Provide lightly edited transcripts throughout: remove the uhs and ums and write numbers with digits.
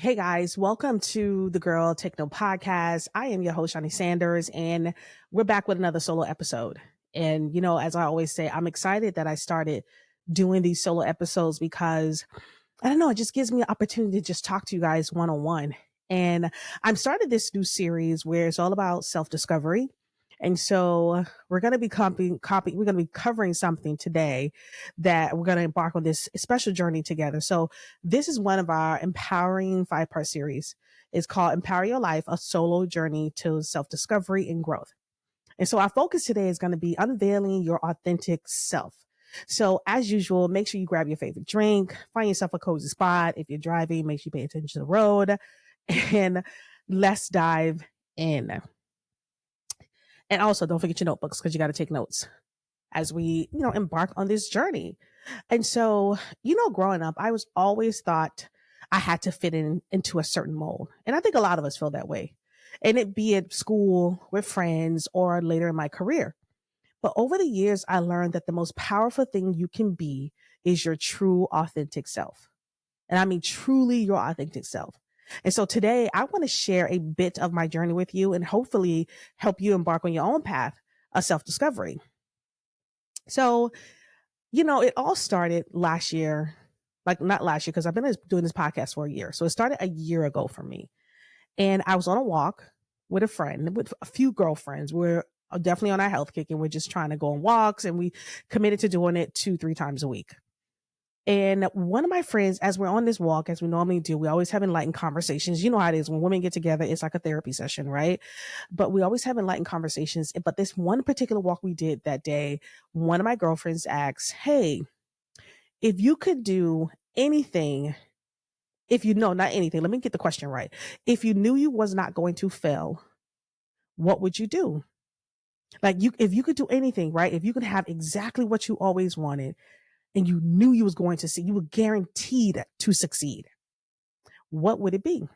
Hey guys, welcome to the Girl Take No podcast. I am your host, Shaunie Sanders, and we're back with another solo episode. And, as I always say, I'm excited that I started doing these solo episodes because I don't know, it just gives me an opportunity to just talk to you guys one on one. And I'm started this new series where it's all about self discovery. And so we're going to be we're going to be covering something today that we're going to embark on this special journey together. So this is one of our empowering 5-part series. It's called Empower Your Life, a solo journey to self discovery and growth. And so our focus today is going to be unveiling your authentic self. So as usual, make sure you grab your favorite drink, find yourself a cozy spot. If you're driving, make sure you pay attention to the road, and let's dive in. And also don't forget your notebooks because you got to take notes as we, embark on this journey. And so, growing up, I was always thought I had to fit into a certain mold. And I think a lot of us feel that way. And it be at school with friends or later in my career. But over the years, I learned that the most powerful thing you can be is your true authentic self. And I mean, truly your authentic self. And so today I want to share a bit of my journey with you and hopefully help you embark on your own path of self discovery. So, it all started last year, like not last year, because I've been doing this podcast for a year. So it started a year ago for me. And I was on a walk with a friend, with a few girlfriends. We're definitely on our health kick and we're just trying to go on walks, and we committed to doing it 2-3 times a week. And one of my friends, as we're on this walk, as we normally do, we always have enlightened conversations. You know how it is when women get together, it's like a therapy session, right? But we always have enlightened conversations. But this one particular walk we did that day, one of my girlfriends asked, "Hey, if you could do anything, not anything, let me get the question right. If you knew you was not going to fail, what would you do?" If you could do anything, right? If you could have exactly what you always wanted and you knew you was going to see, you were guaranteed to succeed, what would it be?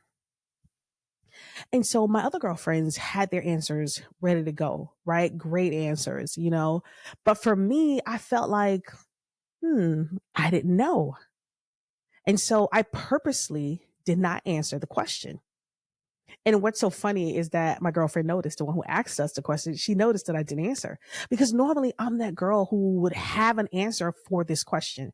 And so my other girlfriends had their answers ready to go, right? Great answers, but for me, I felt like, I didn't know. And so I purposely did not answer the question. And what's so funny is that my girlfriend noticed, the one who asked us the question, she noticed that I didn't answer, because normally I'm that girl who would have an answer for this question,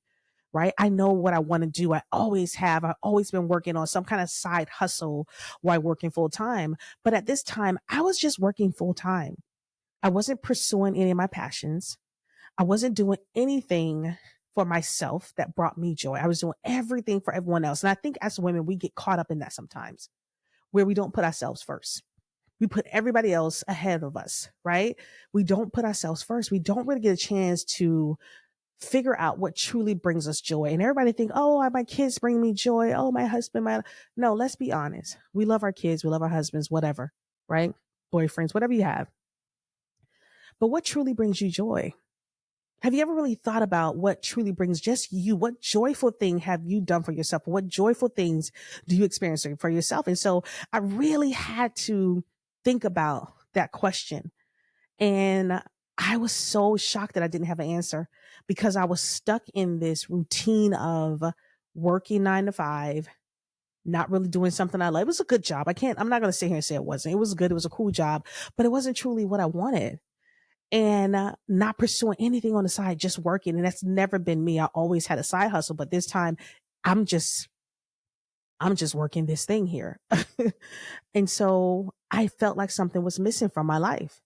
right? I know what I want to do. I always have. I've always been working on some kind of side hustle while working full time. But at this time, I was just working full time. I wasn't pursuing any of my passions. I wasn't doing anything for myself that brought me joy. I was doing everything for everyone else. And I think as women, we get caught up in that sometimes, where we don't put ourselves first. We put everybody else ahead of us, right? We don't put ourselves first. We don't really get a chance to figure out what truly brings us joy. And everybody think, oh, my kids bring me joy. Oh, my husband, no, let's be honest. We love our kids. We love our husbands, whatever, right? Boyfriends, whatever you have. But what truly brings you joy? Have you ever really thought about what truly brings just you? What joyful thing have you done for yourself? What joyful things do you experience for yourself? And so I really had to think about that question. And I was so shocked that I didn't have an answer, because I was stuck in this routine of working 9 to 5, not really doing something I like. It was a good job. I'm not going to sit here and say it wasn't. It was good. It was a cool job, but it wasn't truly what I wanted. And not pursuing anything on the side, just working. And that's never been me. I always had a side hustle, but this time I'm just working this thing here. And so I felt like something was missing from my life,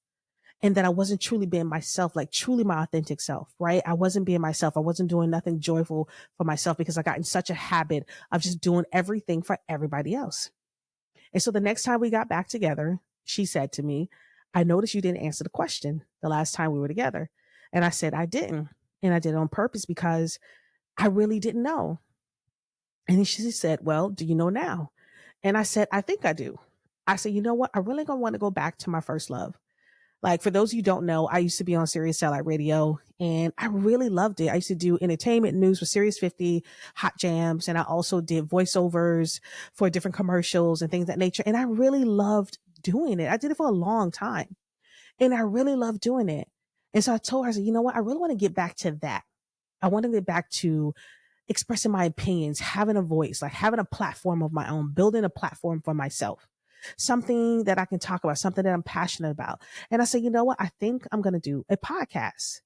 and that I wasn't truly being myself, like truly my authentic self, right? I wasn't being myself. I wasn't doing nothing joyful for myself, because I got in such a habit of just doing everything for everybody else. And so the next time we got back together, she said to me, "I noticed you didn't answer the question the last time we were together." And I said, "I didn't. And I did it on purpose because I really didn't know." And she said, "Well, do you know now?" And I said, "I think I do." I said, "You know what? I really gonna want to go back to my first love." Like, for those of you who don't know, I used to be on Sirius Satellite Radio, and I really loved it. I used to do entertainment news for Sirius 50, Hot Jams, and I also did voiceovers for different commercials and things of that nature. And I really loved doing it. I did it for a long time, and I really loved doing it. And so I told her, I said, "You know what? I really want to get back to that. I want to get back to expressing my opinions, having a voice, like having a platform of my own, building a platform for myself, something that I can talk about, something that I'm passionate about. And I said, you know what? I think I'm going to do a podcast.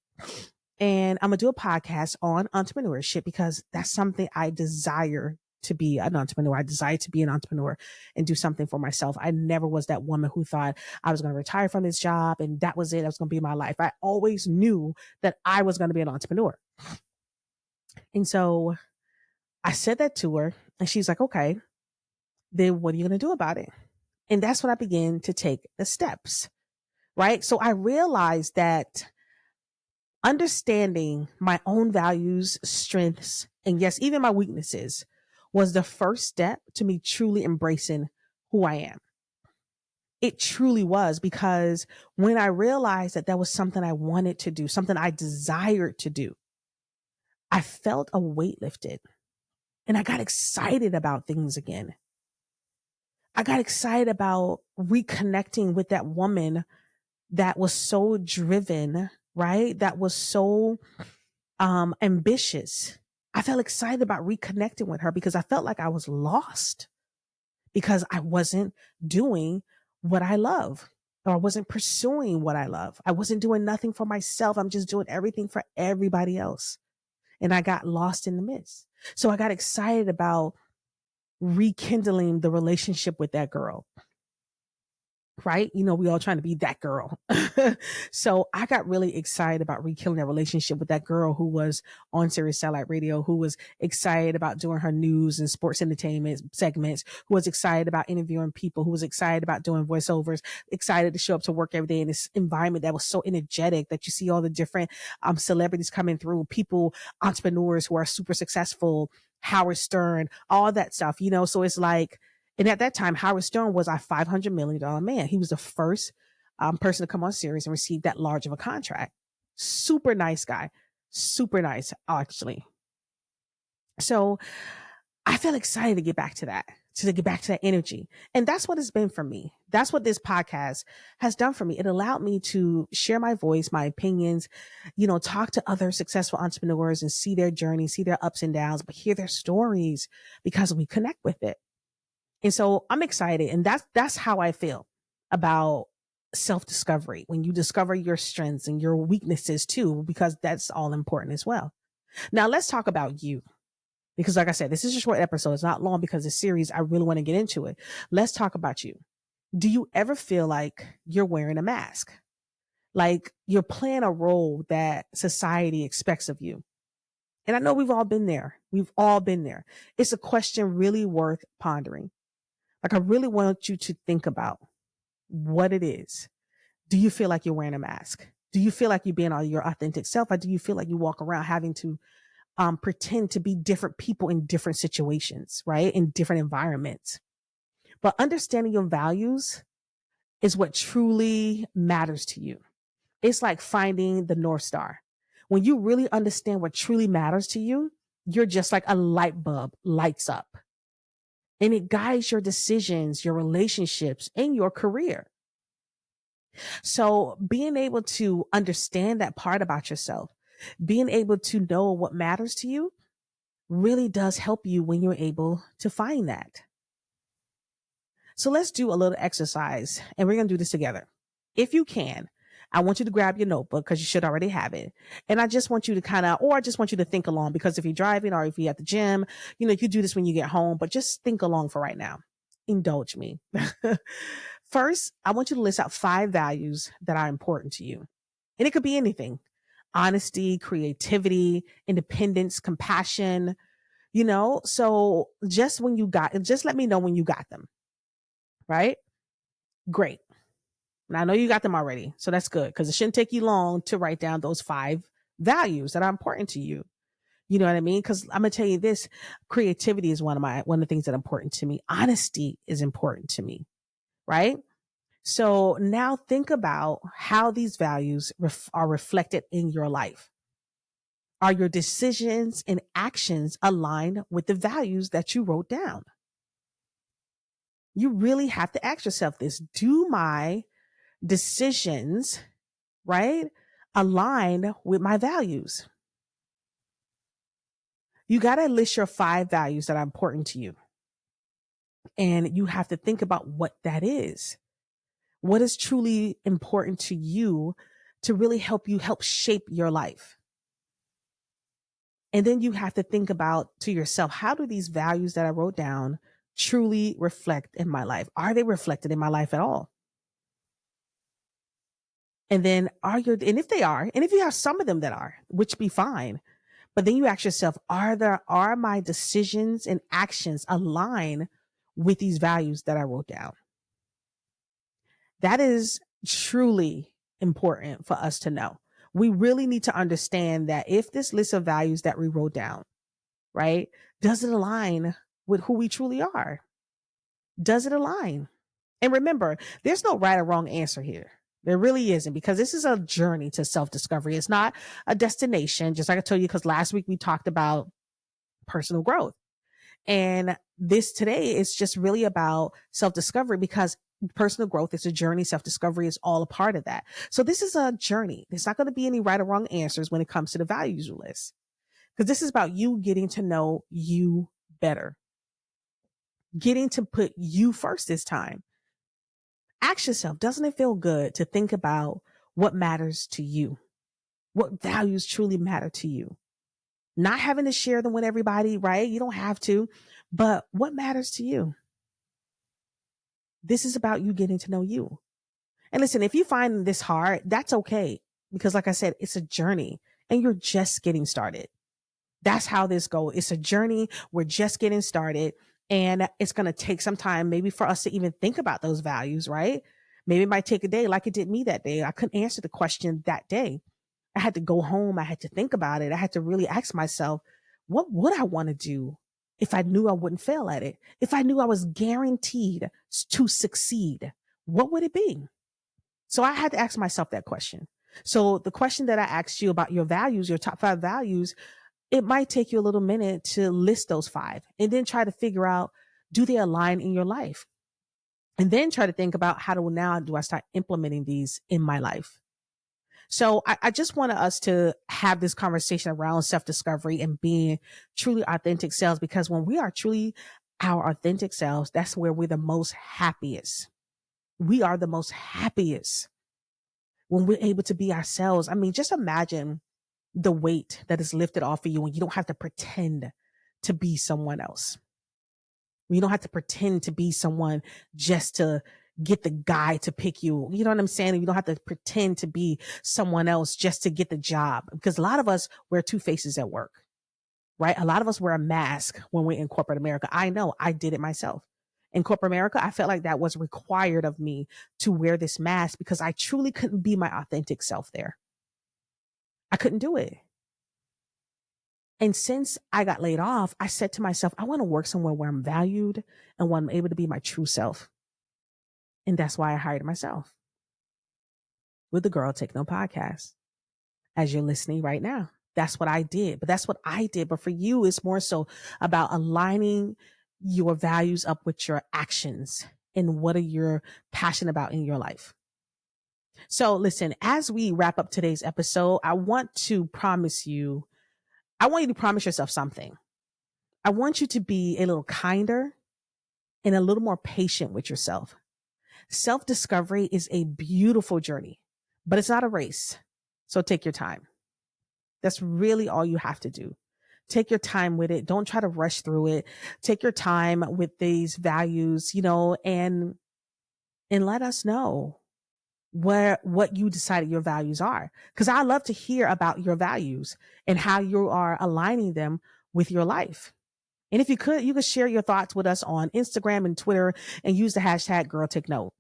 And I'm going to do a podcast on entrepreneurship because that's something I desire to be an entrepreneur. I desire to be an entrepreneur and do something for myself. I never was that woman who thought I was going to retire from this job and that was it. That was going to be my life. I always knew that I was going to be an entrepreneur. And so I said that to her and she's like, okay, then what are you going to do about it? And that's when I began to take the steps, right? So I realized that understanding my own values, strengths, and yes, even my weaknesses was the first step to me truly embracing who I am. It truly was, because when I realized that that was something I wanted to do, something I desired to do, I felt a weight lifted and I got excited about things again. I got excited about reconnecting with that woman that was so driven, right? That was so ambitious. I felt excited about reconnecting with her because I felt like I was lost because I wasn't doing what I love, or I wasn't pursuing what I love. I wasn't doing nothing for myself. I'm just doing everything for everybody else. And I got lost in the midst. So I got excited about rekindling the relationship with that girl. Right? You know, we all trying to be that girl. So I got really excited about rekindling that relationship with that girl who was on Sirius Satellite Radio, who was excited about doing her news and sports entertainment segments, who was excited about interviewing people, who was excited about doing voiceovers, excited to show up to work every day in this environment that was so energetic that you see all the different celebrities coming through, people, entrepreneurs who are super successful, Howard Stern, all that stuff, you know? So it's like, and at that time, Howard Stern was our $500 million man. He was the first person to come on Sirius and receive that large of a contract. Super nice guy. Super nice, actually. So I felt excited to get back to that, to get back to that energy. And that's what it's been for me. That's what this podcast has done for me. It allowed me to share my voice, my opinions, you know, talk to other successful entrepreneurs and see their journey, see their ups and downs, but hear their stories because we connect with it. And so I'm excited. And that's how I feel about self-discovery, when you discover your strengths and your weaknesses too, because that's all important as well. Now let's talk about you, because like I said, this is a short episode. It's not long because the series, I really want to get into it. Let's talk about you. Do you ever feel like you're wearing a mask? Like you're playing a role that society expects of you? And I know we've all been there. We've all been there. It's a question really worth pondering. Like, I really want you to think about what it is. Do you feel like you're wearing a mask? Do you feel like you're being your authentic self? Or do you feel like you walk around having to pretend to be different people in different situations, right? In different environments. But understanding your values is what truly matters to you. It's like finding the North Star. When you really understand what truly matters to you, you're just like a light bulb lights up. And it guides your decisions, your relationships, and your career. So being able to understand that part about yourself, being able to know what matters to you really does help you when you're able to find that. So let's do a little exercise and we're going to do this together. If you can, I want you to grab your notebook because you should already have it. And I just want you to or I just want you to think along, because if you're driving or if you're at the gym, you know, you do this when you get home, but just think along for right now. Indulge me. First, I want you to list out 5 values that are important to you. And it could be anything: honesty, creativity, independence, compassion, you know. So just let me know when you got them. Right? Great. And I know you got them already. So that's good, because it shouldn't take you long to write down those 5 values that are important to you. You know what I mean? Because I'm going to tell you this, creativity is one of the things that are important to me. Honesty is important to me. Right? So now think about how these values are reflected in your life. Are your decisions and actions aligned with the values that you wrote down? You really have to ask yourself this: do my decisions, right, align with my values? You got to list your 5 values that are important to you. And you have to think about what that is. What is truly important to you to really help shape your life? And then you have to think about to yourself, how do these values that I wrote down truly reflect in my life? Are they reflected in my life at all? And then and if they are, and if you have some of them that are, which be fine, but then you ask yourself, are my decisions and actions align with these values that I wrote down? That is truly important for us to know. We really need to understand that if this list of values that we wrote down, right, does it align with who we truly are? Does it align? And remember, there's no right or wrong answer here. There really isn't, because this is a journey to self-discovery. It's not a destination, just like I told you, because last week we talked about personal growth. And this today is just really about self-discovery, because personal growth is a journey. Self-discovery is all a part of that. So this is a journey. There's not going to be any right or wrong answers when it comes to the values list, because this is about you getting to know you better, getting to put you first this time. Ask yourself, doesn't it feel good to think about what matters to you? What values truly matter to you? Not having to share them with everybody, right? You don't have to, but what matters to you? This is about you getting to know you. And listen, if you find this hard, that's okay. Because like I said, it's a journey and you're just getting started. That's how this goes. It's a journey. We're just getting started, and it's going to take some time maybe for us to even think about those values, right? Maybe it might take a day like it did me that day. I couldn't answer the question that day. I had to go home. I had to think about it. I had to really ask myself, what would I want to do if I knew I wouldn't fail at it? If I knew I was guaranteed to succeed, what would it be? So I had to ask myself that question. So the question that I asked you about your values, your top 5 values, it might take you a little minute to list those 5 and then try to figure out, do they align in your life? And then try to think about, how do I start implementing these in my life? So I just want us to have this conversation around self-discovery and being truly authentic selves, because when we are truly our authentic selves, that's where we're the most happiest. We are the most happiest when we're able to be ourselves. I mean, just imagine the weight that is lifted off of you when you don't have to pretend to be someone else. You don't have to pretend to be someone just to get the guy to pick you. You know what I'm saying? You don't have to pretend to be someone else just to get the job, because a lot of us wear 2 faces at work, right? A lot of us wear a mask when we're in corporate America. I know I did it myself. In corporate America, I felt like that was required of me to wear this mask, because I truly couldn't be my authentic self there. I couldn't do it. And since I got laid off, I said to myself, I want to work somewhere where I'm valued and where I'm able to be my true self. And that's why I hired myself with the Girl Take No podcast, as you're listening right now. That's what I did. But for you, it's more so about aligning your values up with your actions and what are you passionate about in your life. So listen, as we wrap up today's episode, I want you to promise yourself something. I want you to be a little kinder and a little more patient with yourself. Self-discovery is a beautiful journey, but it's not a race. So take your time. That's really all you have to do. Take your time with it. Don't try to rush through it. Take your time with these values, and let us know what you decided your values are. Because I love to hear about your values and how you are aligning them with your life. And if you could share your thoughts with us on Instagram and Twitter and use the hashtag Girl Take Note.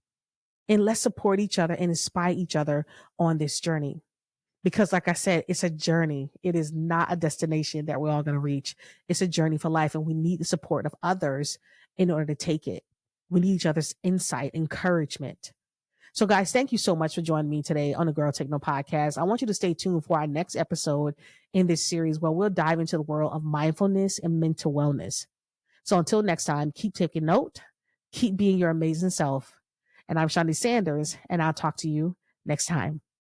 And let's support each other and inspire each other on this journey. Because like I said, it's a journey. It is not a destination that we're all going to reach. It's a journey for life. And we need the support of others in order to take it. We need each other's insight, encouragement. So guys, thank you so much for joining me today on the Girl Take No podcast. I want you to stay tuned for our next episode in this series, where we'll dive into the world of mindfulness and mental wellness. So until next time, keep taking note, keep being your amazing self. And I'm Shaunie Sanders, and I'll talk to you next time.